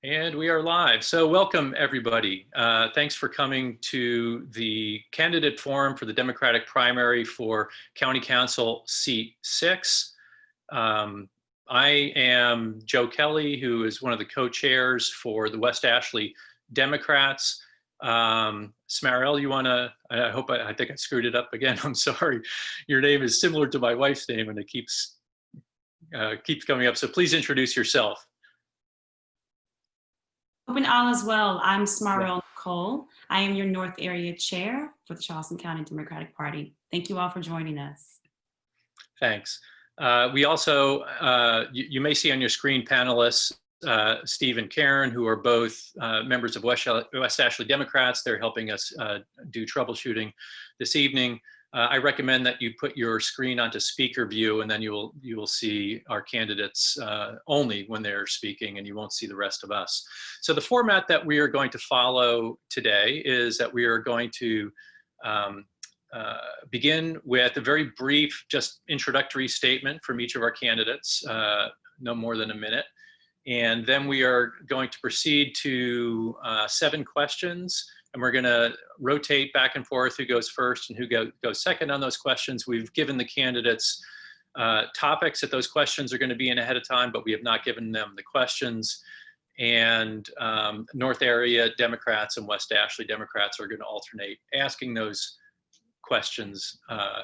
And we are live. So welcome, everybody. Thanks for coming to the candidate forum for the Democratic primary for County Council Seat 6. I am Joe Kelly, who is one of the co-chairs for the West Ashley Democrats. Smarell, you want to, I think I screwed it up again. I'm sorry. Your name is similar to my wife's name and it keeps coming up. So please introduce yourself. Open all as well. I'm Smarell Nicole. I am your North Area Chair for the Charleston County Democratic Party. Thank you all for joining us. Thanks. We also, you may see on your screen panelists, Steve and Karen, who are both members of West Ashley Democrats. They're helping us do troubleshooting this evening. I recommend that you put your screen onto speaker view, and then you will see our candidates only when they're speaking, and you won't see the rest of us. So the format that we are going to follow today is that we are going to begin with a very brief, just introductory statement from each of our candidates, no more than a minute. And then we are going to proceed to 7 questions. And we're going to rotate back and forth who goes first and who goes second on those questions. We've given the candidates topics that those questions are going to be in ahead of time, but we have not given them the questions. And North Area Democrats and West Ashley Democrats are going to alternate asking those questions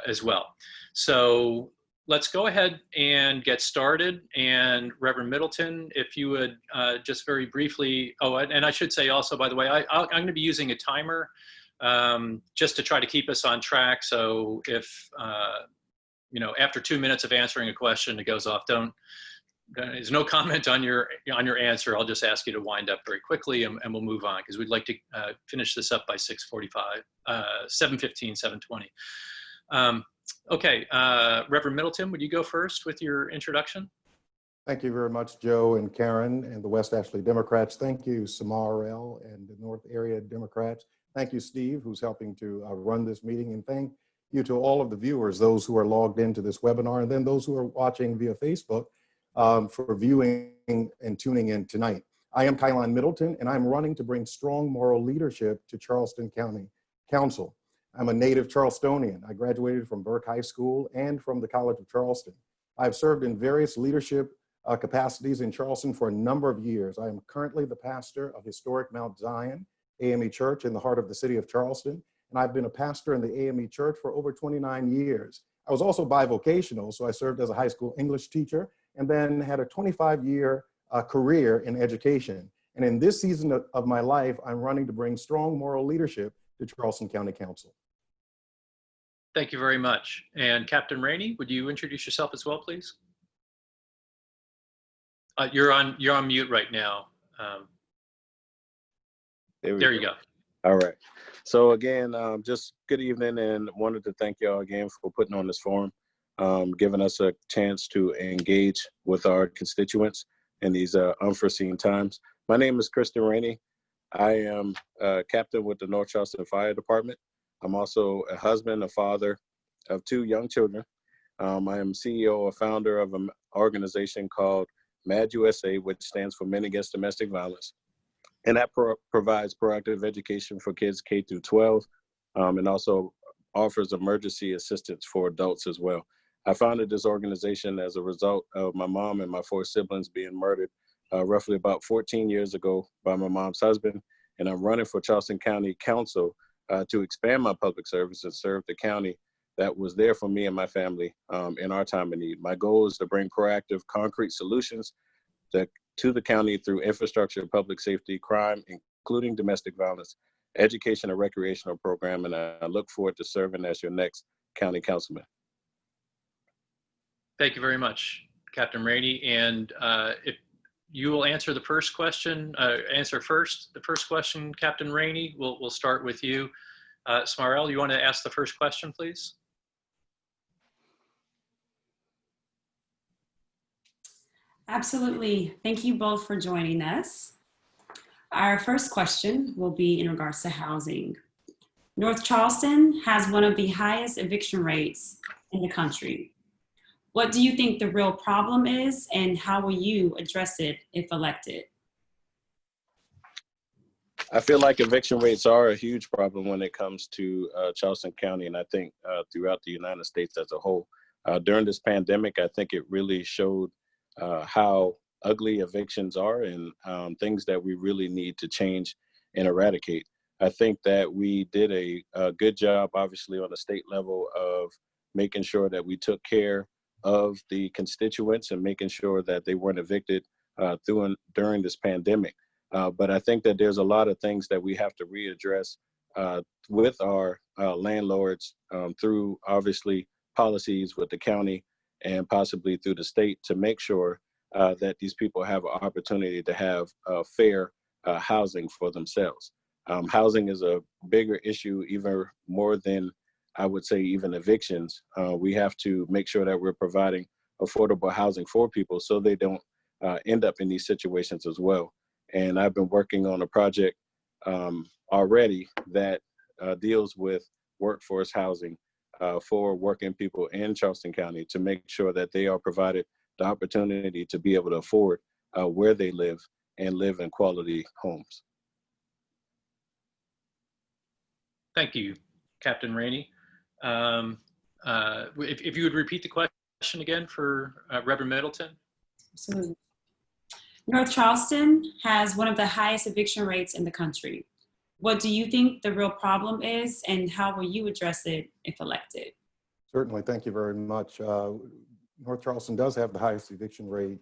as well. So let's go ahead and get started. And Reverend Middleton, if you would just very briefly, oh, and I should say also, by the way, I'm going to be using a timer just to try to keep us on track. So if, you know, after 2 minutes of answering a question, it goes off, there's no comment on your answer. I'll just ask you to wind up very quickly and we'll move on because we'd like to finish this up by 6:45, 7:15, 7:20. Okay, Reverend Middleton, would you go first with your introduction? Thank you very much, Joe and Karen and the West Ashley Democrats. Thank you, Smarell and the North Area Democrats. Thank you, Steve, who's helping to run this meeting. And thank you to all of the viewers, those who are logged into this webinar, and then those who are watching via Facebook for viewing and tuning in tonight. I am Kyrin Middleton, and I'm running to bring strong moral leadership to Charleston County Council. I'm a native Charlestonian. I graduated from Burke High School and from the College of Charleston. I've served in various leadership capacities in Charleston for a number of years. I am currently the pastor of historic Mount Zion AME Church in the heart of the city of Charleston, and I've been a pastor in the AME Church for over 29 years. I was also bivocational, so I served as a high school English teacher and then had a 25-year career in education. And in this season of my life, I'm running to bring strong moral leadership to Charleston County Council. Thank you very much. And Captain Rainey, would you introduce yourself as well, please? You're on mute right now. There you go. All right. So again, just good evening, and wanted to thank y'all again for putting on this forum, giving us a chance to engage with our constituents in these unforeseen times. My name is Kyrin Rainey. I am a captain with the North Charleston Fire Department. I'm also a husband, a father of 2 young children. I am CEO or founder of an organization called MAD USA, which stands for Men Against Domestic Violence. And that provides proactive education for kids K through 12, and also offers emergency assistance for adults as well. I founded this organization as a result of my mom and my 4 siblings being murdered roughly about 14 years ago by my mom's husband. And I'm running for Charleston County Council to expand my public service and serve the county that was there for me and my family in our time of need. My goal is to bring proactive, concrete solutions to the county through infrastructure, public safety, crime, including domestic violence, education, and recreational program, and I look forward to serving as your next county councilman. Thank you very much, Captain Rainey. And if you will answer the first question, the first question, Captain Rainey, we'll start with you. Smarell, you want to ask the first question, please? Absolutely. Thank you both for joining us. Our first question will be in regards to housing. North Charleston has one of the highest eviction rates in the country. What do you think the real problem is, and how will you address it if elected? I feel like eviction rates are a huge problem when it comes to Charleston County, and I think throughout the United States as a whole. During this pandemic, I think it really showed how ugly evictions are and things that we really need to change and eradicate. I think that we did a good job, obviously, on the state level of making sure that we took care of the constituents and making sure that they weren't evicted during this pandemic. But I think that there's a lot of things that we have to readdress with our landlords through, obviously, policies with the county and possibly through the state to make sure that these people have an opportunity to have fair housing for themselves. Housing is a bigger issue, even more than I would say even evictions. We have to make sure that we're providing affordable housing for people so they don't end up in these situations as well. And I've been working on a project already that deals with workforce housing for working people in Charleston County to make sure that they are provided the opportunity to be able to afford where they live and live in quality homes. Thank you, Captain Rainey. If you would repeat the question again for Reverend Middleton. Absolutely. North Charleston has one of the highest eviction rates in the country. What do you think the real problem is, and how will you address it if elected? Certainly, thank you very much. North Charleston does have the highest eviction rate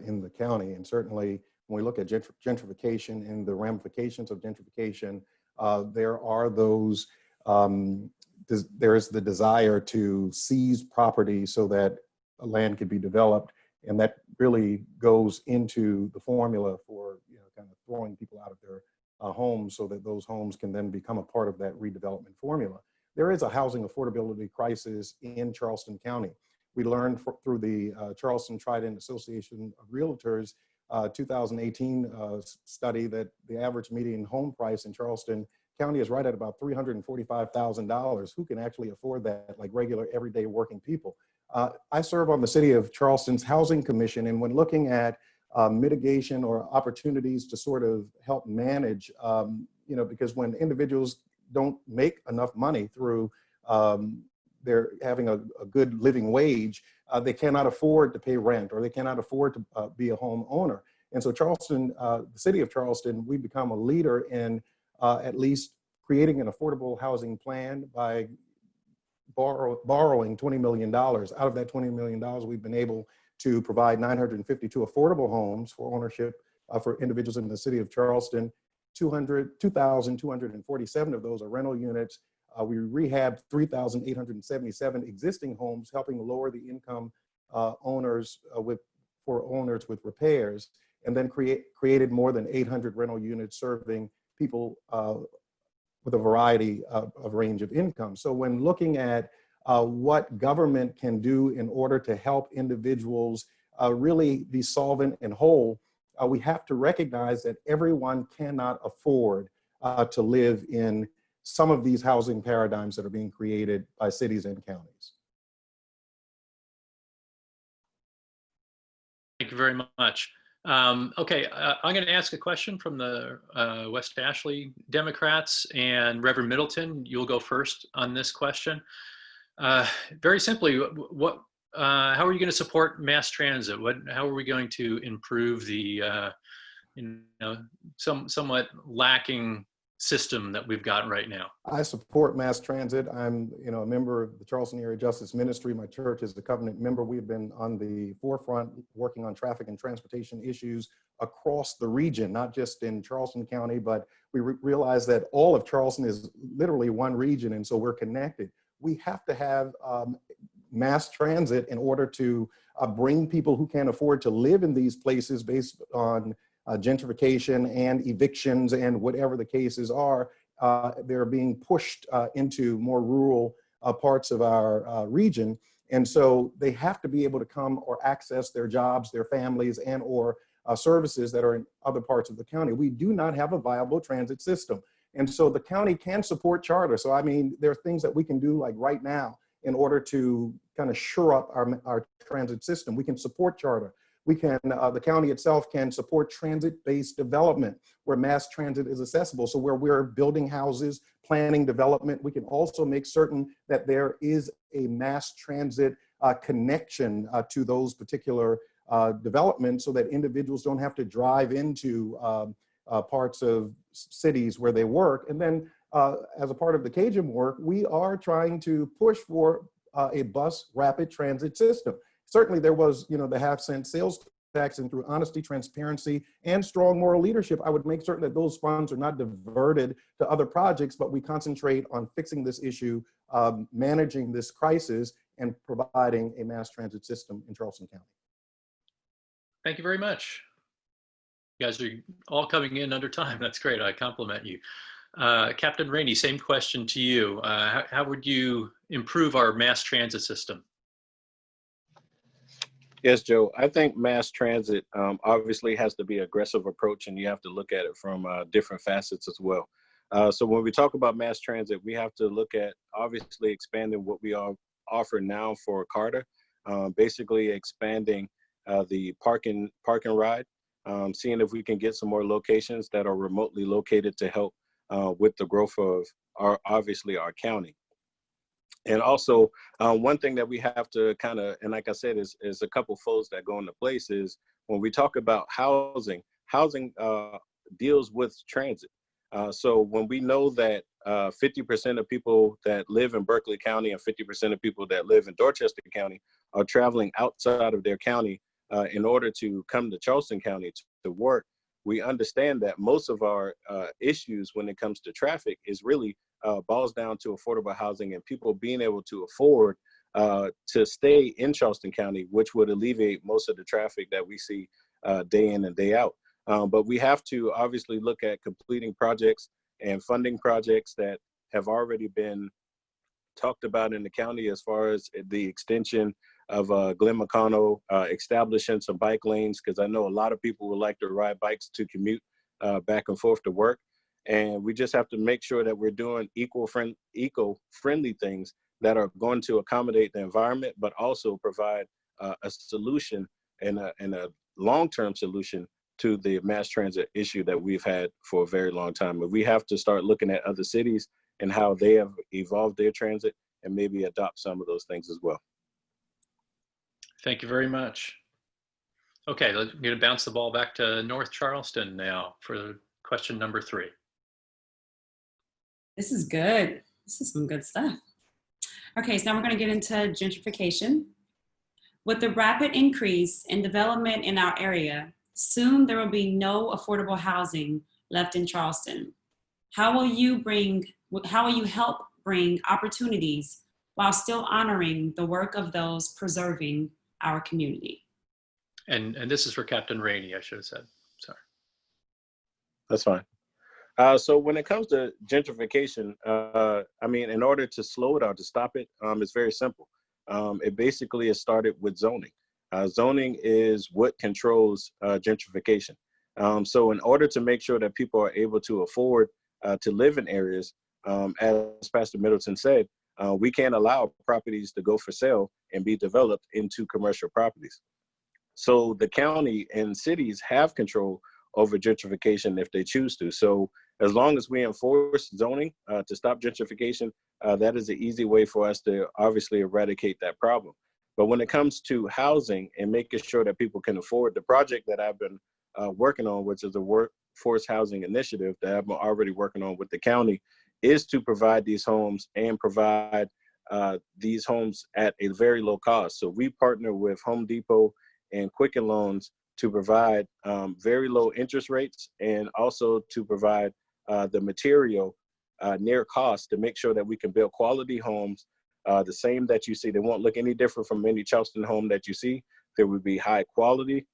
in the county, and certainly when we look at gentrification and the ramifications of gentrification, there are those, there is the desire to seize property so that land could be developed, and that really goes into the formula for kind of throwing people out of their homes so that those homes can then become a part of that redevelopment formula. There is a housing affordability crisis in Charleston County. We learned through the Charleston Trident Association of Realtors 2018 study that the average median home price in Charleston County is right at about $345,000. Who can actually afford that, like regular everyday working people? I serve on the City of Charleston's Housing Commission, and when looking at mitigation or opportunities to sort of help manage, because when individuals don't make enough money through they're having a good living wage, they cannot afford to pay rent, or they cannot afford to be a home owner. And so Charleston, the City of Charleston, we become a leader in at least creating an affordable housing plan by borrowing $20 million. Out of that $20 million, we've been able to provide 952 affordable homes for ownership for individuals in the City of Charleston. 2,247 of those are rental units. We rehabbed 3,877 existing homes, helping lower the income owners for owners with repairs, and then created more than 800 rental units serving people with a variety of range of income. So when looking at what government can do in order to help individuals really be solvent and whole, we have to recognize that everyone cannot afford to live in some of these housing paradigms that are being created by cities and counties. Thank you very much. Okay, I'm going to ask a question from the West Ashley Democrats, and Reverend Middleton, you'll go first on this question. Very simply, how are you going to support mass transit? How are we going to improve the somewhat lacking system that we've got right now? I support mass transit. I'm a member of the Charleston Area Justice Ministry. My church is a covenant member. We've been on the forefront working on traffic and transportation issues across the region, not just in Charleston County, but we realize that all of Charleston is literally one region, and so we're connected. We have to have mass transit in order to bring people who can't afford to live in these places based on gentrification and evictions and whatever the cases are. They're being pushed into more rural parts of our region. And so they have to be able to come or access their jobs, their families, and or services that are in other parts of the county. We do not have a viable transit system. And so the county can support charter. So I mean, there are things that we can do like right now in order to kind of shore up our transit system. We can support charter. We can, the county itself can support transit-based development where mass transit is accessible. So where we're building houses, planning development, we can also make certain that there is a mass transit connection to those particular developments so that individuals don't have to drive into parts of cities where they work. And then as a part of the Cajun work, we are trying to push for a bus rapid transit system. Certainly there was, the half-cent sales tax, and through honesty, transparency, and strong moral leadership, I would make certain that those funds are not diverted to other projects, but we concentrate on fixing this issue, managing this crisis, and providing a mass transit system in Charleston County. Thank you very much. You guys are all coming in under time. That's great. I compliment you. Captain Rainey, same question to you. How would you improve our mass transit system? Yes, Joe. I think mass transit obviously has to be an aggressive approach, and you have to look at it from different facets as well. So when we talk about mass transit, we have to look at obviously expanding what we offer now for Carter, basically expanding the park and ride, seeing if we can get some more locations that are remotely located to help with the growth of our county. And also, one thing that we have to kind of, and like I said, is a couple folds that go into place is when we talk about housing deals with transit. So when we know that 50% of people that live in Berkeley County and 50% of people that live in Dorchester County are traveling outside of their county in order to come to Charleston County to work, we understand that most of our issues when it comes to traffic is really boils down to affordable housing and people being able to afford to stay in Charleston County, which would alleviate most of the traffic that we see day in and day out. But we have to obviously look at completing projects and funding projects that have already been talked about in the county as far as the extension of Glen McConnell, establishing some bike lanes, because I know a lot of people would like to ride bikes to commute back and forth to work. And we just have to make sure that we're doing eco-friendly things that are going to accommodate the environment, but also provide a solution and a long-term solution to the mass transit issue that we've had for a very long time. But we have to start looking at other cities and how they have evolved their transit and maybe adopt some of those things as well. Thank you very much. Okay, I'm going to bounce the ball back to North Charleston now for question number 3. This is good. This is some good stuff. Okay, so now we're going to get into gentrification. With the rapid increase in development in our area, soon there will be no affordable housing left in Charleston. How will you help bring opportunities while still honoring the work of those preserving our community? And this is for Captain Rainey, I should have said. Sorry. That's fine. So when it comes to gentrification, I mean, in order to slow it or to stop it, it's very simple. It basically has started with zoning. Zoning is what controls gentrification. So in order to make sure that people are able to afford to live in areas, as Pastor Middleton said, we can't allow properties to go for sale and be developed into commercial properties. So the county and cities have control over gentrification if they choose to. So as long as we enforce zoning to stop gentrification, that is an easy way for us to obviously eradicate that problem. But when it comes to housing and making sure that people can afford, the project that I've been working on, which is the Workforce Housing Initiative that I've been already working on with the county, is to provide these homes and provide these homes at a very low cost. So we partner with Home Depot and Quicken Loans to provide very low interest rates and also to provide the material near cost to make sure that we can build quality homes, the same that you see. They won't look any different from any Charleston home that you see. There would be high quality,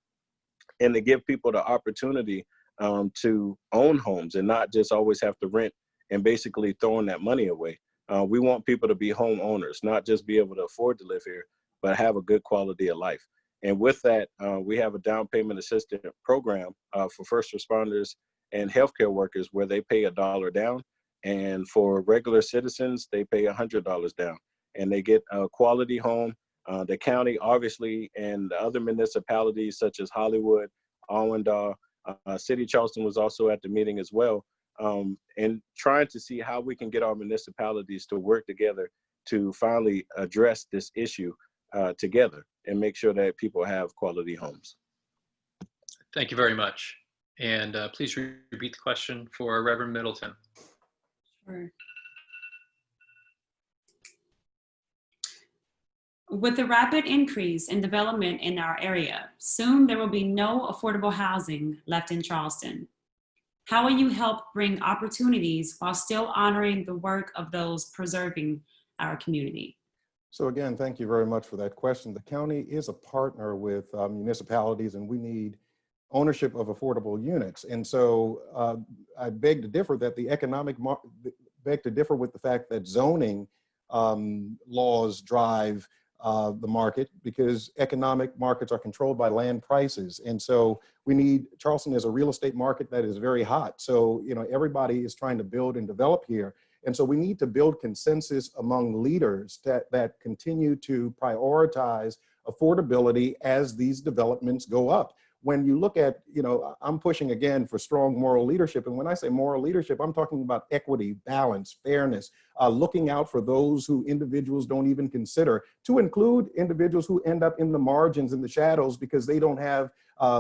and to give people the opportunity to own homes and not just always have to rent and basically throwing that money away. We want people to be homeowners, not just be able to afford to live here, but have a good quality of life. And with that, we have a down payment assistance program for first responders and healthcare workers where they pay $1 down. And for regular citizens, they pay $100 down. And they get a quality home The county, obviously, and the other municipalities such as Hollywood, Allendale, City Charleston was also at the meeting as well, and trying to see how we can get our municipalities to work together to finally address this issue together and make sure that people have quality homes. Thank you very much. And please repeat the question for Reverend Middleton. Sure. With the rapid increase in development in our area, soon there will be no affordable housing left in Charleston. How will you help bring opportunities while still honoring the work of those preserving our community? So again, thank you very much for that question. The county is a partner with municipalities, and we need ownership of affordable units. And so I beg to differ that beg to differ with the fact that zoning laws drive the market, because economic markets are controlled by land prices. And so Charleston is a real estate market that is very hot. So, everybody is trying to build and develop here. And so we need to build consensus among leaders that continue to prioritize affordability as these developments go up. When you look at, I'm pushing again for strong moral leadership. And when I say moral leadership, I'm talking about equity, balance, fairness, looking out for those who individuals don't even consider, to include individuals who end up in the margins, in the shadows, because they don't have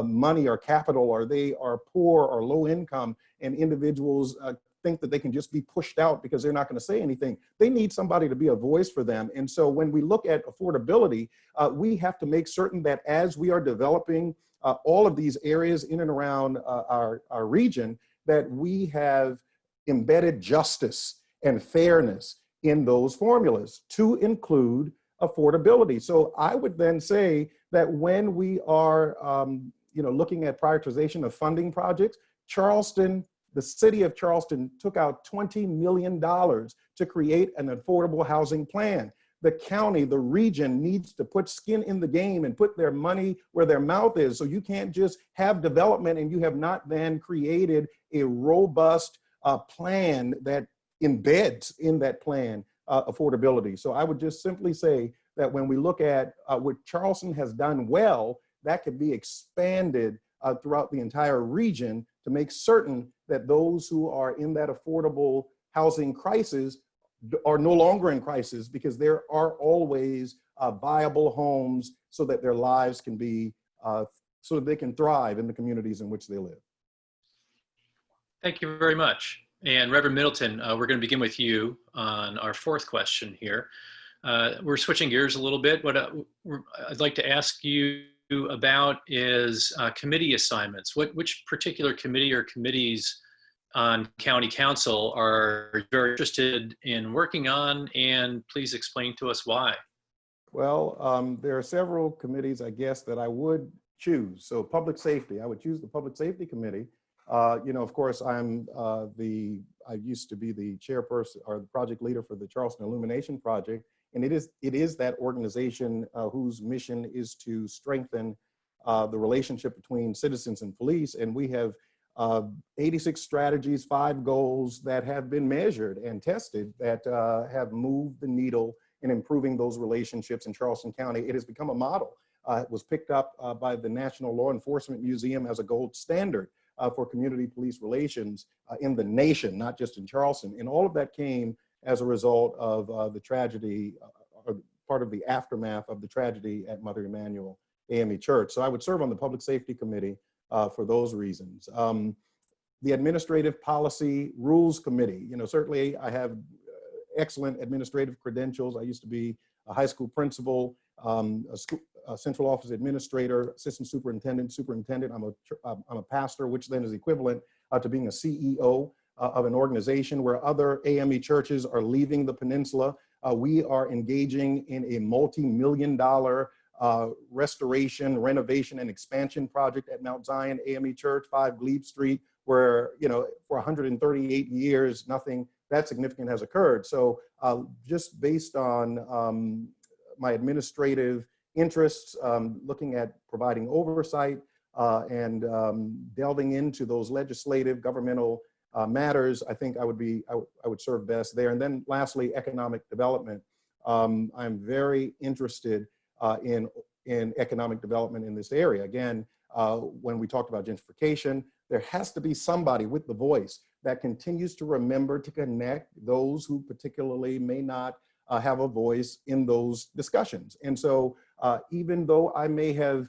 money or capital, or they are poor or low income, and individuals think that they can just be pushed out because they're not going to say anything. They need somebody to be a voice for them. And so when we look at affordability, we have to make certain that as we are developing all of these areas in and around our region, that we have embedded justice and fairness in those formulas to include affordability. So I would then say that when we are looking at prioritization of funding projects, the city of Charleston took out $20 million to create an affordable housing plan. The county, the region needs to put skin in the game and put their money where their mouth is. So you can't just have development and you have not then created a robust plan that embeds in that plan affordability. So I would just simply say that when we look at what Charleston has done well, that could be expanded throughout the entire region to make certain that those who are in that affordable housing crisis are no longer in crisis, because there are always viable homes so that their lives can be, so that they can thrive in the communities in which they live. Thank you very much. And Reverend Middleton, we're going to begin with you on our fourth question here. We're switching gears a little bit. What I'd like to ask you about is committee assignments. Which particular committee or committees on county council are very interested in working on, and please explain to us why. Well, there are several committees, I guess, that I would choose. So public safety, I would choose the Public Safety Committee. Of course, I used to be the chairperson or the project leader for the Charleston Illumination Project. And it is that organization whose mission is to strengthen the relationship between citizens and police. And we have 86 strategies, 5 goals that have been measured and tested that have moved the needle in improving those relationships in Charleston County. It has become a model. It was picked up by the National Law Enforcement Museum as a gold standard for community police relations in the nation, not just in Charleston. And all of that came as a result of the tragedy, or part of the aftermath of the tragedy at Mother Emanuel AME Church. So I would serve on the Public Safety Committee for those reasons. The Administrative Policy Rules Committee, certainly I have excellent administrative credentials. I used to be a high school principal, a central office administrator, assistant superintendent. I'm a pastor, which then is equivalent to being a CEO of an organization where other AME churches are leaving the peninsula. We are engaging in a multi-million-dollar restoration, renovation, and expansion project at Mount Zion AME Church, 5 Glebe Street, where, for 138 years, nothing that significant has occurred. So just based on my administrative interests, looking at providing oversight and delving into those legislative governmental matters, I think I would serve best there. And then lastly, economic development. I'm very interested in economic development in this area. Again, when we talked about gentrification, there has to be somebody with the voice that continues to remember to connect those who particularly may not have a voice in those discussions. And so even though I may have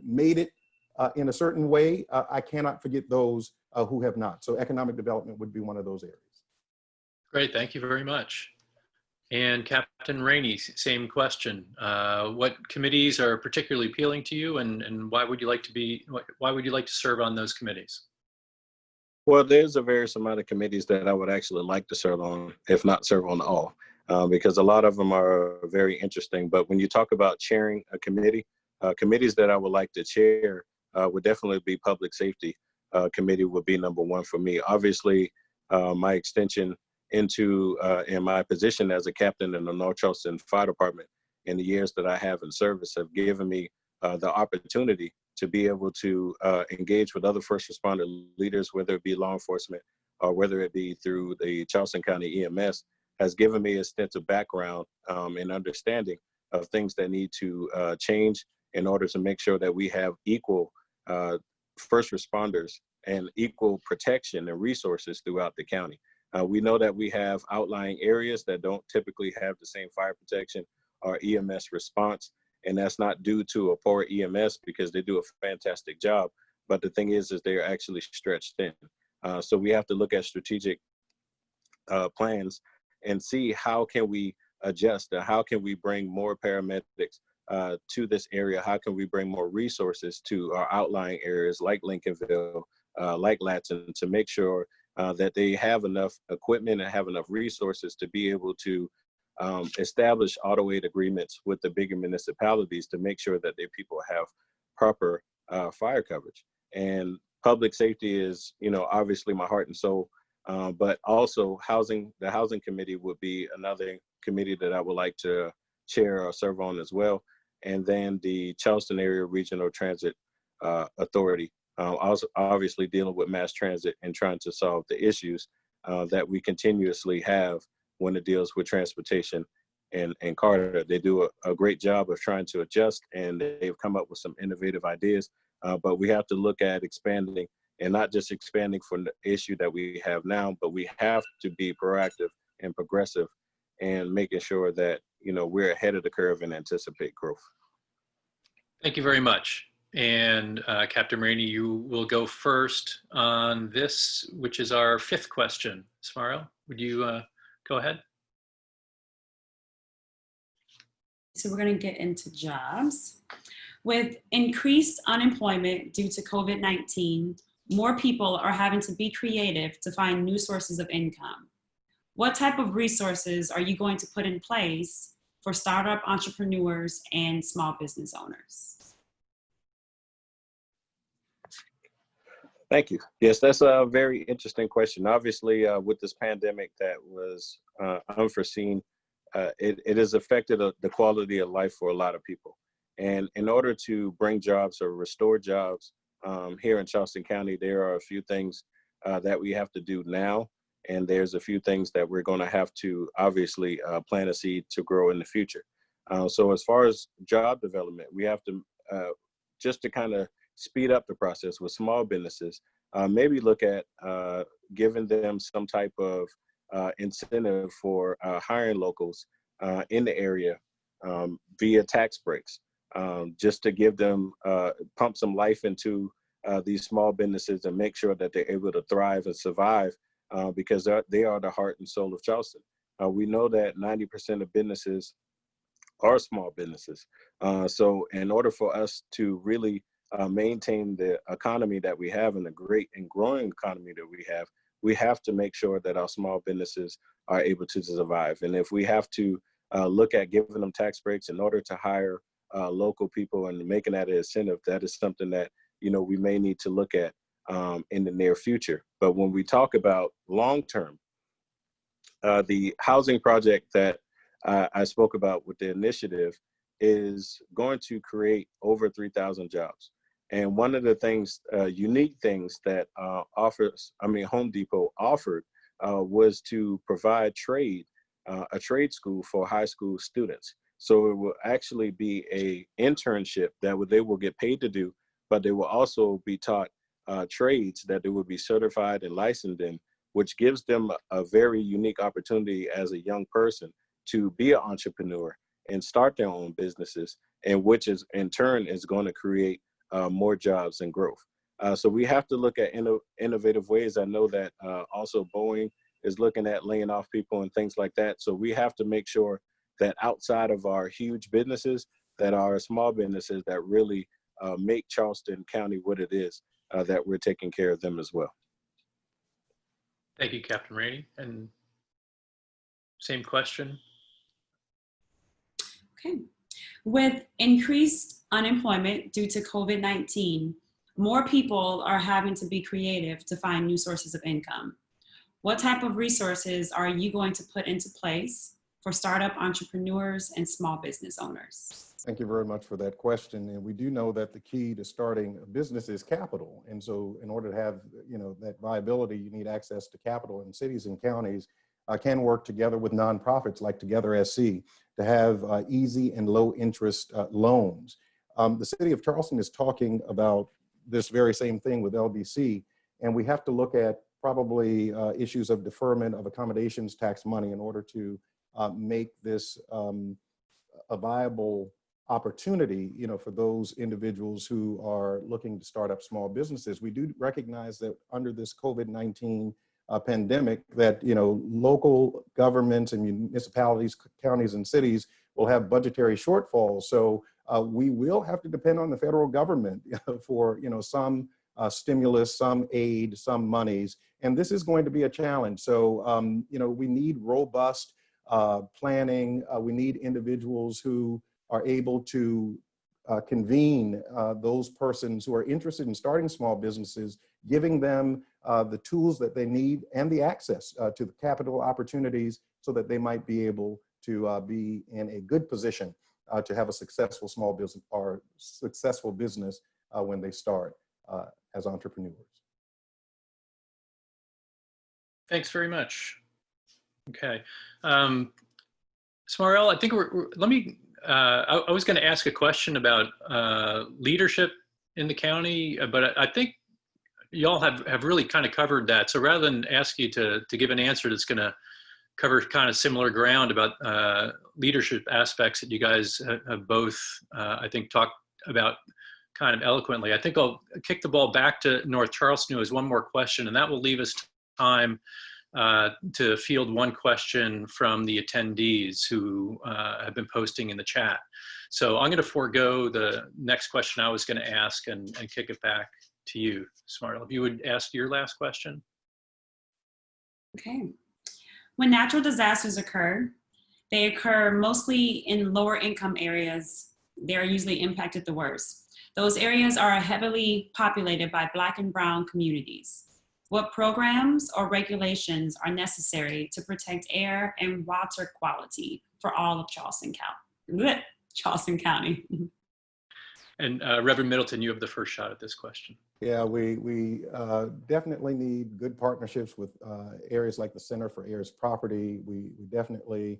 made it in a certain way, I cannot forget those who have not. So economic development would be one of those areas. Great, thank you very much. And Captain Rainey, same question. What committees are particularly appealing to you, and why would you like to serve on those committees? Well, there's a various amount of committees that I would actually like to serve on, if not serve on all, because a lot of them are very interesting. But when you talk about chairing a committee, committees that I would like to chair would definitely be public safety committee would be number one for me. Obviously, my extension into in my position as a captain in the North Charleston Fire Department in the years that I have in service have given me the opportunity to be able to engage with other first responder leaders, whether it be law enforcement or whether it be through the Charleston County EMS, has given me extensive background and understanding of things that need to change in order to make sure that we have equal first responders and equal protection and resources throughout the county. We know that we have outlying areas that don't typically have the same fire protection or EMS response, and that's not due to a poor EMS because they do a fantastic job. But the thing is they're actually stretched thin. So we have to look at strategic plans and see how can we adjust, how can we bring more paramedics to this area, how can we bring more resources to our outlying areas like Lincolnville, like Latson, to make sure that they have enough equipment and have enough resources to be able to establish auto aid agreements with the bigger municipalities to make sure that their people have proper fire coverage. And public safety is, obviously my heart and soul, but also the housing committee would be another committee that I would like to chair or serve on as well. And then the Charleston Area Regional Transit Authority, also obviously dealing with mass transit and trying to solve the issues that we continuously have when it deals with transportation and Carter. They do a great job of trying to adjust, and they've come up with some innovative ideas, but we have to look at expanding, and not just expanding for the issue that we have now, but we have to be proactive and progressive and making sure that, we're ahead of the curve and anticipate growth. Thank you very much. And Captain Rainey, you will go first on this, which is our fifth question. Smaril, would you go ahead? So we're going to get into jobs. With increased unemployment due to COVID-19, more people are having to be creative to find new sources of income. What type of resources are you going to put in place for startup entrepreneurs and small business owners? Thank you. Yes, that's a very interesting question. Obviously, with this pandemic that was unforeseen, it has affected the quality of life for a lot of people. And in order to bring jobs or restore jobs here in Charleston County, there are a few things that we have to do now. And there's a few things that we're going to have to obviously plant a seed to grow in the future. So as far as job development, we have to, just to kind of speed up the process with small businesses, maybe look at giving them some type of incentive for hiring locals in the area via tax breaks, just to give them, pump some life into these small businesses and make sure that they're able to thrive and survive because they are the heart and soul of Charleston. We know that 90% of businesses are small businesses. So in order for us to really maintain the economy that we have and the great and growing economy that we have to make sure that our small businesses are able to survive. And if we have to look at giving them tax breaks in order to hire local people and making that an incentive, that is something that, we may need to look at in the near future. But when we talk about long-term, the housing project that I spoke about with the initiative is going to create over 3,000 jobs. And one of the things, unique things that Home Depot offered was to provide a trade school for high school students. So it will actually be a internship that they will get paid to do, but they will also be taught trades that they will be certified and licensed in, which gives them a very unique opportunity as a young person to be an entrepreneur and start their own businesses, and which is in turn is going to create more jobs and growth. So we have to look at innovative ways. I know that also Boeing is looking at laying off people and things like that. So we have to make sure that outside of our huge businesses, that our small businesses that really make Charleston County what it is, that we're taking care of them as well. Thank you, Captain Rainey. And same question. Okay. With increased unemployment due to COVID-19, more people are having to be creative to find new sources of income. What type of resources are you going to put into place for startup entrepreneurs and small business owners? Thank you very much for that question. And we do know that the key to starting a business is capital. And so in order to have, that viability, you need access to capital, and cities and counties can work together with nonprofits like Together SC to have easy and low interest loans. The city of Charleston is talking about this very same thing with LBC, and we have to look at probably issues of deferment of accommodations tax money in order to make this a viable opportunity, for those individuals who are looking to start up small businesses. We do recognize that under this COVID-19 pandemic, that local governments and municipalities, counties, and cities will have budgetary shortfalls. So we will have to depend on the federal government for some stimulus, some aid, some monies, and this is going to be a challenge. So we need robust planning. We need individuals who are able to convene those persons who are interested in starting small businesses, giving them the tools that they need and the access to the capital opportunities so that they might be able to be in a good position to have a successful small business or successful business when they start as entrepreneurs. Thanks very much. Okay. Smarell, I think I was going to ask a question about leadership in the county, but I think y'all have really kind of covered that. So rather than ask you to give an answer that's going to cover kind of similar ground about leadership aspects that you guys have both, I think, talked about kind of eloquently, I think I'll kick the ball back to North Charleston as one more question, and that will leave us time to field one question from the attendees who have been posting in the chat. So I'm going to forego the next question I was going to ask and kick it back to you, Smarell. If you would ask your last question. Okay. When natural disasters occur, they occur mostly in lower income areas. They are usually impacted the worst. Those areas are heavily populated by Black and Brown communities. What programs or regulations are necessary to protect air and water quality for all of Charleston County? And Reverend Middleton, you have the first shot at this question. Yeah, we definitely need good partnerships with areas like the Center for Air's Property. We definitely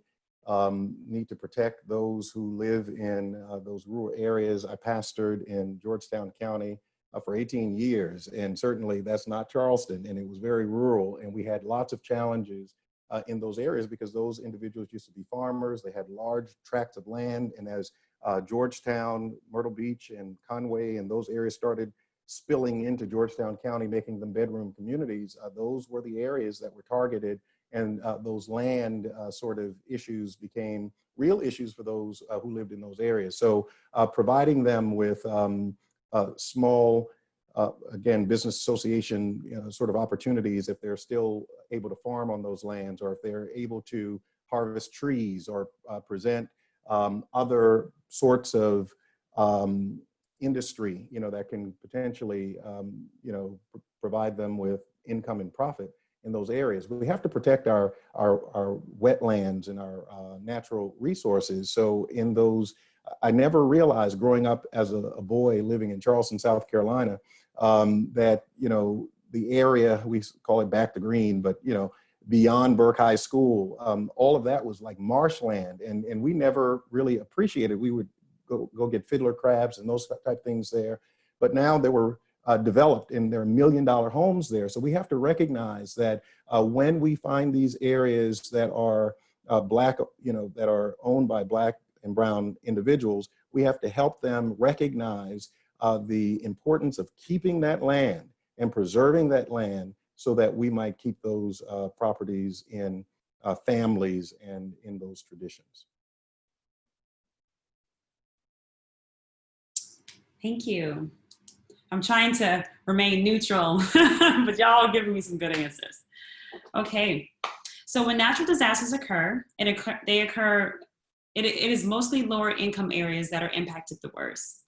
need to protect those who live in those rural areas. I pastored in Georgetown County for 18 years, and certainly that's not Charleston, and it was very rural, and we had lots of challenges in those areas because those individuals used to be farmers. They had large tracts of land, and as Georgetown, Myrtle Beach, and Conway and those areas started spilling into Georgetown County, making them bedroom communities, those were the areas that were targeted, and those land sort of issues became real issues for those who lived in those areas. So providing them with small, again, business association sort of opportunities if they're still able to farm on those lands, or if they're able to harvest trees or present other sorts of industry, that can potentially, provide them with income and profit in those areas. But we have to protect our wetlands and our natural resources. So in those, I never realized growing up as a boy living in Charleston, South Carolina, that, the area, we call it back to green, but, beyond Burke High School, all of that was like marshland, and we never really appreciated. We would go get fiddler crabs and those type things there, but now they were developed and there are $1 million homes there. So we have to recognize that when we find these areas that are Black, that are owned by Black and brown individuals, we have to help them recognize the importance of keeping that land and preserving that land so that we might keep those properties in families and in those traditions. Thank you. I'm trying to remain neutral, but y'all are giving me some good answers. Okay, so when natural disasters occur, it is mostly lower income areas that are impacted the worst.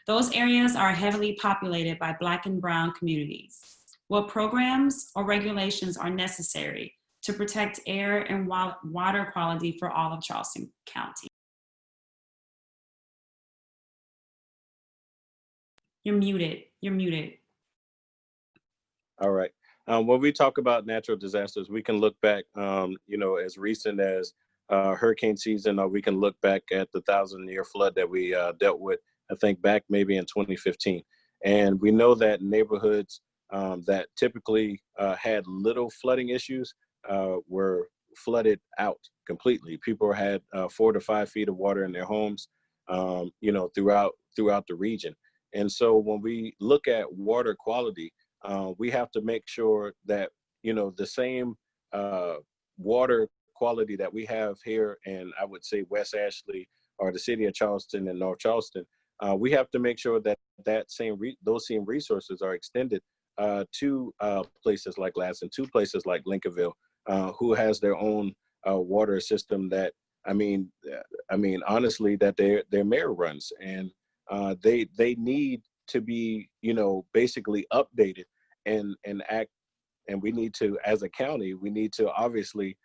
Those areas are heavily populated by Black and brown communities. What programs or regulations are necessary to protect air and water quality for all of Charleston County? You're muted. You're muted. All right. When we talk about natural disasters, we can look back, as recent as hurricane season, or we can look back at the 1,000-year flood that we dealt with, I think back maybe in 2015. And we know that neighborhoods that typically had little flooding issues were flooded out completely. People had 4 to 5 feet of water in their homes, throughout the region. And so when we look at water quality, we have to make sure that, the same water quality that we have here in, I would say, West Ashley or the city of Charleston and North Charleston, we have to make sure that those same resources are extended to places like Ladson, to places like Lincolnville, who has their own water system that, honestly, that their mayor runs, and they need to be, basically updated and act. And we need to, as a county, we need to obviously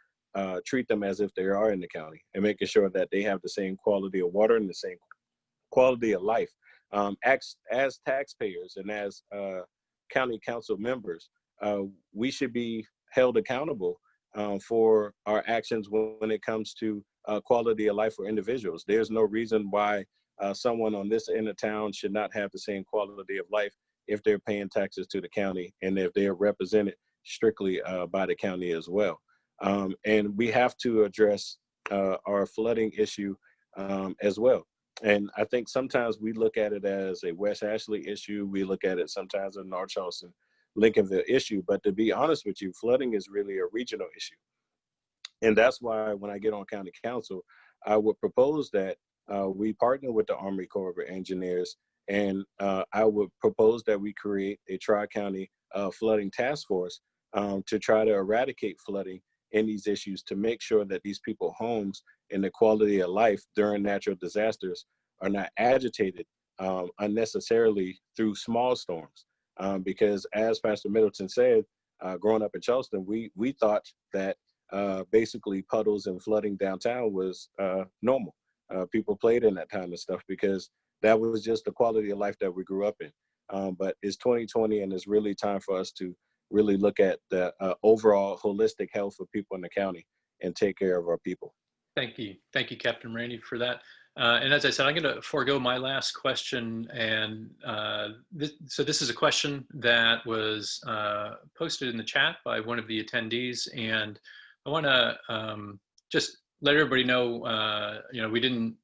treat them as if they are in the county, and making sure that they have the same quality of water and the same quality of life. As taxpayers and as county council members, we should be held accountable for our actions when it comes to quality of life for individuals. There's no reason why someone on this end of town should not have the same quality of life if they're paying taxes to the county and if they're represented strictly by the county as well. And we have to address our flooding issue as well. And I think sometimes we look at it as a West Ashley issue. We look at it sometimes as a North Charleston, Lincolnville issue. But to be honest with you, flooding is really a regional issue. And that's why when I get on county council, I would propose that we partner with the Army Corps of Engineers, and I would propose that we create a tri-county flooding task force to try to eradicate flooding in these issues, to make sure that these people's homes and the quality of life during natural disasters are not agitated unnecessarily through small storms. Because as Pastor Middleton said, growing up in Charleston, we thought that basically puddles and flooding downtown was normal. People played in that kind of stuff because that was just the quality of life that we grew up in. But it's 2020, and it's really time for us to really look at the overall holistic health of people in the county and take care of our people. Thank you, Captain Rainey, for that. And as I said, I'm going to forego my last question. And so this is a question that was posted in the chat by one of the attendees, and I want to just let everybody know, we didn't.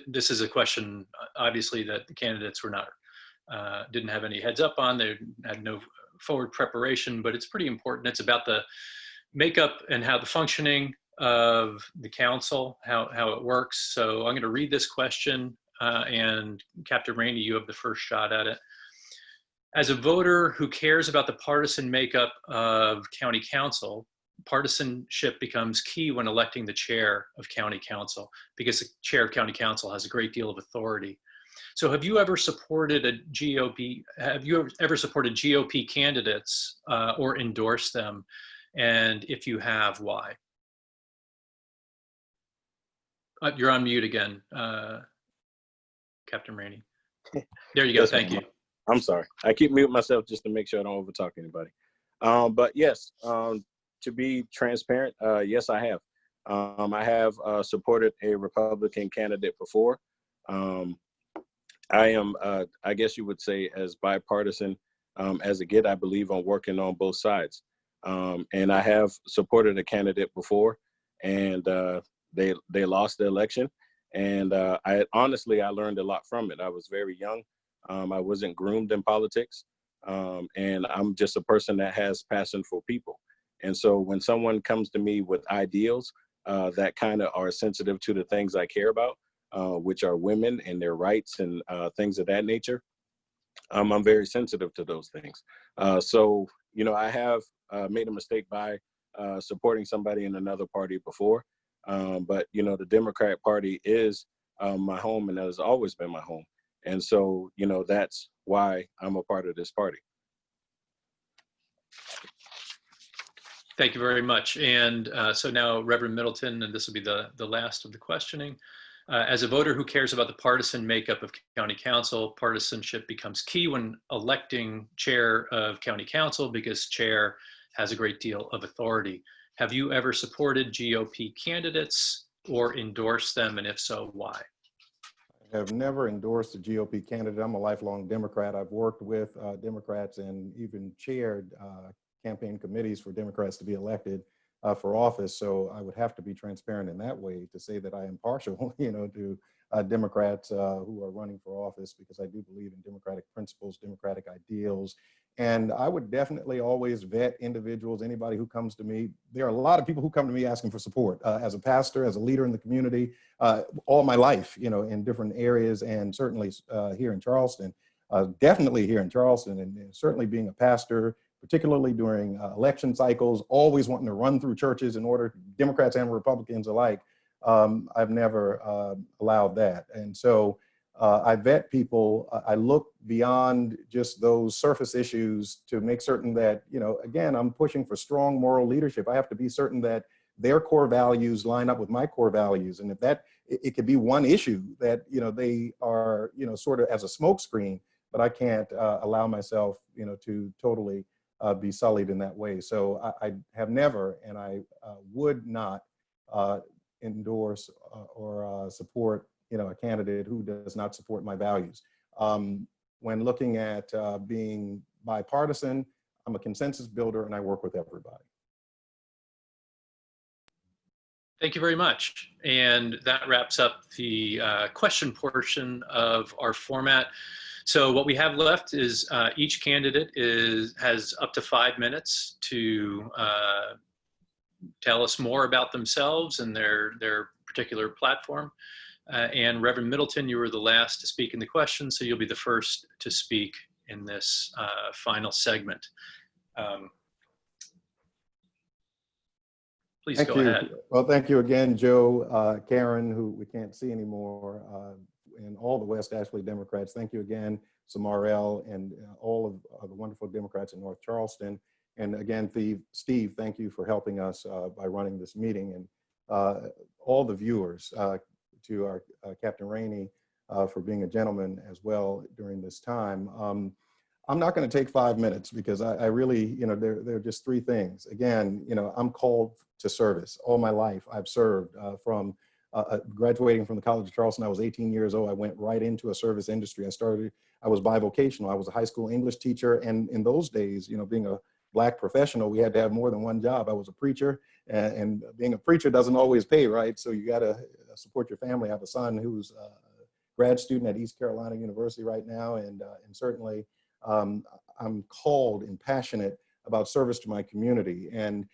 This is a question, obviously, that the candidates were not didn't have any heads up on. They had no forward preparation, but it's pretty important. It's about the makeup and how the functioning of the council, how it works. So I'm going to read this question, and Captain Rainey, you have the first shot at it. As a voter who cares about the partisan makeup of county council, partisanship becomes key when electing the chair of county council, because the chair of county council has a great deal of authority. So have you ever supported a GOP, candidates or endorsed them? And if you have, why? You're on mute again, Captain Rainey. There you go, thank you. I'm sorry. I keep muting myself just to make sure I don't overtalk anybody. But yes, to be transparent, yes, I have. I have supported a Republican candidate before. I am, I guess you would say, as bipartisan as it get. I believe on working on both sides. And I have supported a candidate before, and they lost the election. And I learned a lot from it. I was very young. I wasn't groomed in politics. And I'm just a person that has passion for people. And so when someone comes to me with ideals that kind of are sensitive to the things I care about, which are women and their rights and things of that nature, I'm very sensitive to those things. So, I have made a mistake by supporting somebody in another party before. But, the Democrat Party is my home, and has always been my home. And so, that's why I'm a part of this party. Thank you very much. And so now Reverend Middleton, and this will be the last of the questioning. As a voter who cares about the partisan makeup of county council, partisanship becomes key when electing chair of county council, because chair has a great deal of authority. Have you ever supported GOP candidates or endorsed them? And if so, why? I have never endorsed a GOP candidate. I'm a lifelong Democrat. I've worked with Democrats and even chaired campaign committees for Democrats to be elected for office. So I would have to be transparent in that way to say that I am partial, to Democrats who are running for office, because I do believe in democratic principles, democratic ideals. And I would definitely always vet individuals, anybody who comes to me. There are a lot of people who come to me asking for support as a pastor, as a leader in the community, all my life, in different areas, and certainly here in Charleston, definitely here in Charleston, and certainly being a pastor, particularly during election cycles, always wanting to run through churches in order, Democrats and Republicans alike. I've never allowed that. And so I vet people. I look beyond just those surface issues to make certain that, again, I'm pushing for strong moral leadership. I have to be certain that their core values line up with my core values. And if it could be one issue that, they are, sort of as a smokescreen, but I can't allow myself, to totally be sullied in that way. So I have never, and I would not endorse or support, a candidate who does not support my values. When looking at being bipartisan, I'm a consensus builder, and I work with everybody. Thank you very much. And that wraps up the question portion of our format. So what we have left is each candidate has up to 5 minutes to tell us more about themselves and their particular platform. And Reverend Middleton, you were the last to speak in the question, so you'll be the first to speak in this final segment. Please go ahead. Well, thank you again, Joe, Karen, who we can't see anymore, and all the West Ashley Democrats. Thank you again, Samarel, and all of the wonderful Democrats in North Charleston. And again, Steve, thank you for helping us by running this meeting, and all the viewers, to our Captain Rainey for being a gentleman as well during this time. I'm not going to take 5 minutes because I really, there are just 3 things. Again, I'm called to service. All my life I've served from graduating from the College of Charleston. I was 18 years old. I went right into a service industry. I was bivocational. I was a high school English teacher. And in those days, being a Black professional, we had to have more than one job. I was a preacher, and being a preacher doesn't always pay, right? So you got to support your family. I have a son who's a grad student at East Carolina University right now. And certainly I'm called and passionate about service to my community. And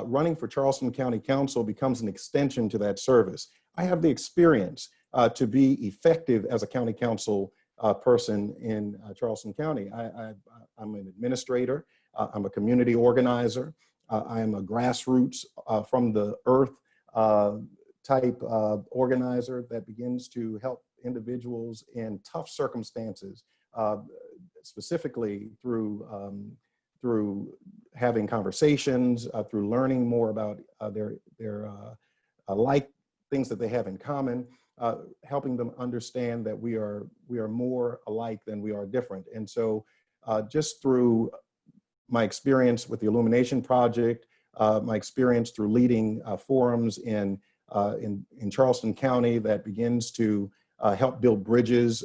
running for Charleston County Council becomes an extension to that service. I have the experience to be effective as a county council person in Charleston County. I'm an administrator. I'm a community organizer. I am a grassroots from the earth type organizer that begins to help individuals in tough circumstances, specifically through having conversations, through learning more about their things that they have in common, helping them understand that we are more alike than we are different. And so just through my experience with the Illumination Project, my experience through leading forums in Charleston County that begins to help build bridges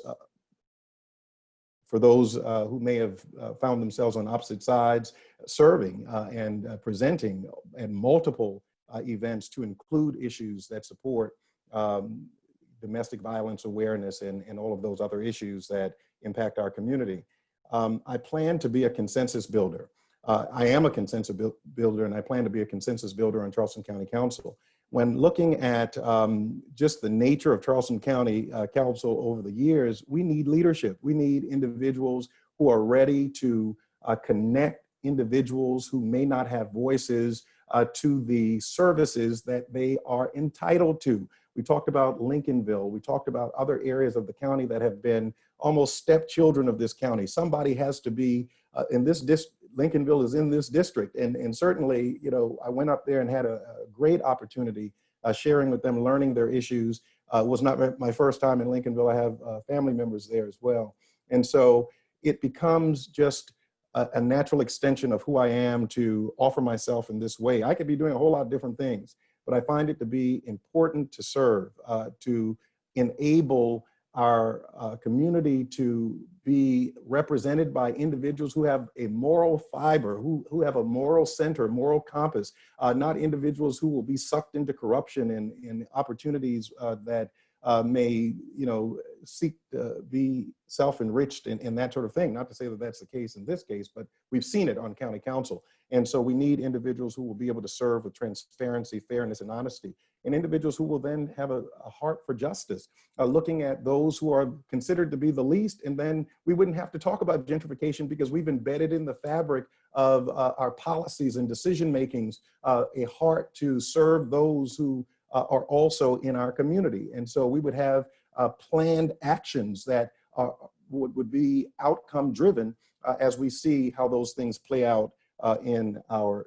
for those who may have found themselves on opposite sides, serving and presenting at multiple events to include issues that support domestic violence awareness and all of those other issues that impact our community. I plan to be a consensus builder. I am a consensus builder, and I plan to be a consensus builder on Charleston County Council. When looking at just the nature of Charleston County Council over the years, we need leadership. We need individuals who are ready to connect individuals who may not have voices to the services that they are entitled to. We talked about Lincolnville. We talked about other areas of the county that have been almost stepchildren of this county. Somebody has to be in this district. Lincolnville is in this district. And certainly, you know, I went up there and had a great opportunity sharing with them, learning their issues. It was not my first time in Lincolnville. I have family members there as well. And so it becomes just a natural extension of who I am to offer myself in this way. I could be doing a whole lot of different things, but I find it to be important to serve, to enable our community to be represented by individuals who have a moral fiber, who have a moral center, moral compass, not individuals who will be sucked into corruption and opportunities that may, you know, seek to be self-enriched and that sort of thing. Not to say that that's the case in this case, but we've seen it on county council. And so we need individuals who will be able to serve with transparency, fairness, and honesty, and individuals who will then have a heart for justice, looking at those who are considered to be the least. And then we wouldn't have to talk about gentrification because we've embedded in the fabric of our policies and decision makings a heart to serve those who are also in our community. And so we would have planned actions that would be outcome driven as we see how those things play out in our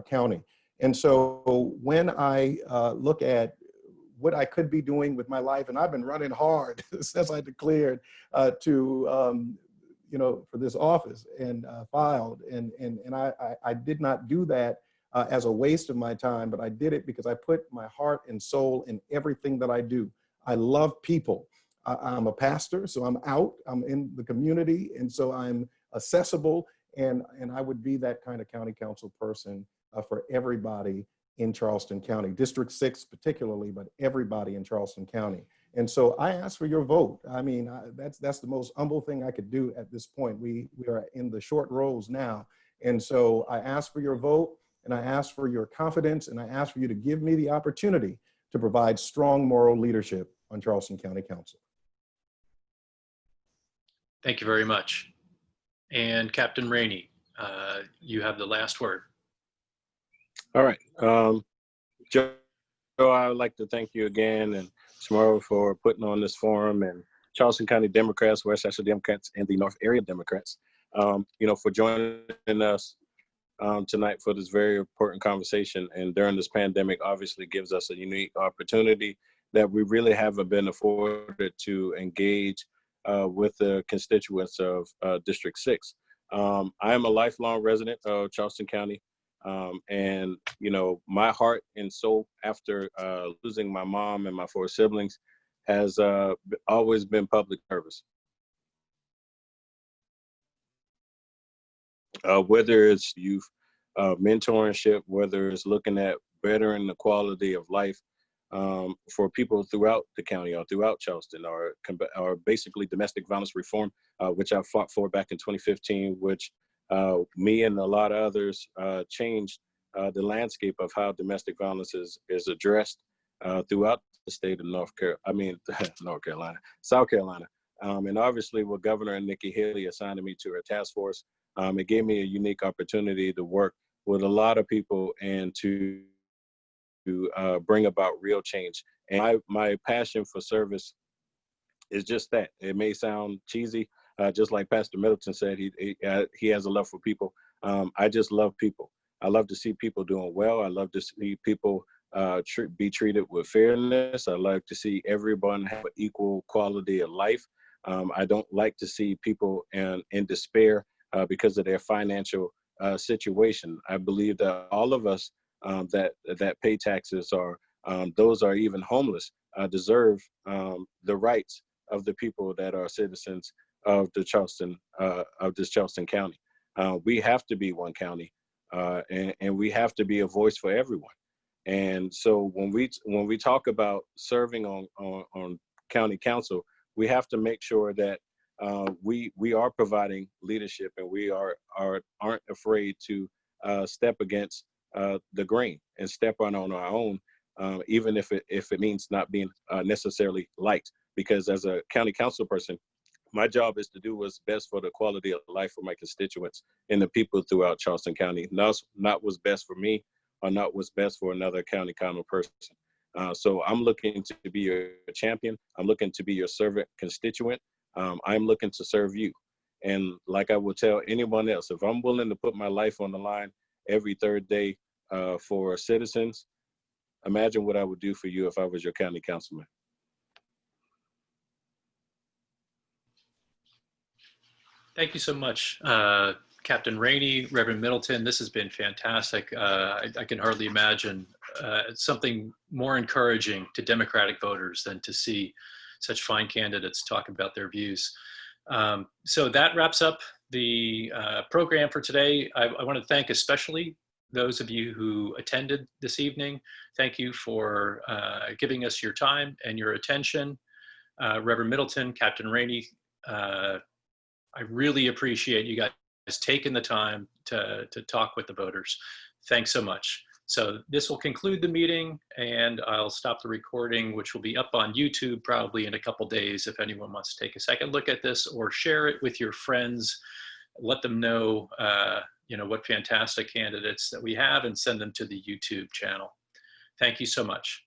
county. And so when I look at what I could be doing with my life, and I've been running hard since I declared you know, for this office and filed, and I did not do that as a waste of my time, but I did it because I put my heart and soul in everything that I do. I love people. I'm a pastor, so I'm out, I'm in the community, and so I'm accessible, and I would be that kind of county council person for everybody in Charleston County, District 6 particularly, but everybody in Charleston County. And so I ask for your vote. I mean, that's the most humble thing I could do at this point. We are in the short rows now. And so I ask for your vote, and I ask for your confidence, and I ask for you to give me the opportunity to provide strong moral leadership on Charleston County Council. Thank you very much. And Captain Rainey, you have the last word. All right. Joe, I would like to thank you again and Samara for putting on this forum, and Charleston County Democrats, West Ashley Democrats, and the North Area Democrats, you know, for joining us tonight for this very important conversation. And during this pandemic, obviously gives us a unique opportunity that we really haven't been afforded to engage with the constituents of District 6. I am a lifelong resident of Charleston County. And, you know, my heart and soul after losing my mom and my 4 siblings has always been public service. Whether it's youth mentorship, whether it's looking at bettering the quality of life for people throughout the county or throughout Charleston, or basically domestic violence reform, which I fought for back in 2015, which me and a lot of others changed the landscape of how domestic violence is addressed throughout the state of South Carolina. And obviously with Governor Nikki Haley assigning me to her task force, it gave me a unique opportunity to work with a lot of people and to bring about real change. And my passion for service is just that. It may sound cheesy, just like Pastor Middleton said, he has a love for people. I just love people. I love to see people doing well. I love to see people be treated with fairness. I like to see everyone have an equal quality of life. I don't like to see people in despair because of their financial situation. I believe that all of us that pay taxes or those are even homeless deserve the rights of the people that are citizens of the Charleston of this Charleston County. We have to be one county, and we have to be a voice for everyone. And so when we talk about serving on county council, we have to make sure that we are providing leadership, and we aren't afraid to step against the grain and step on our own, even if it means not being necessarily liked. Because as a county council person, my job is to do what's best for the quality of life for my constituents and the people throughout Charleston County. Not what's best for me or not what's best for another county council person. So I'm looking to be your champion. I'm looking to be your servant constituent. I'm looking to serve you. And like I will tell anyone else, if I'm willing to put my life on the line every third day for citizens, imagine what I would do for you if I was your county councilman. Thank you so much, Captain Rainey, Reverend Middleton. This has been fantastic. I can hardly imagine something more encouraging to Democratic voters than to see such fine candidates talk about their views. So that wraps up the program for today. I want to thank especially those of you who attended this evening. Thank you for giving us your time and your attention. Reverend Middleton, Captain Rainey, I really appreciate you guys taking the time to talk with the voters. Thanks so much. So this will conclude the meeting, and I'll stop the recording, which will be up on YouTube probably in a couple days if anyone wants to take a second look at this or share it with your friends. Let them know, what fantastic candidates that we have and send them to the YouTube channel. Thank you so much.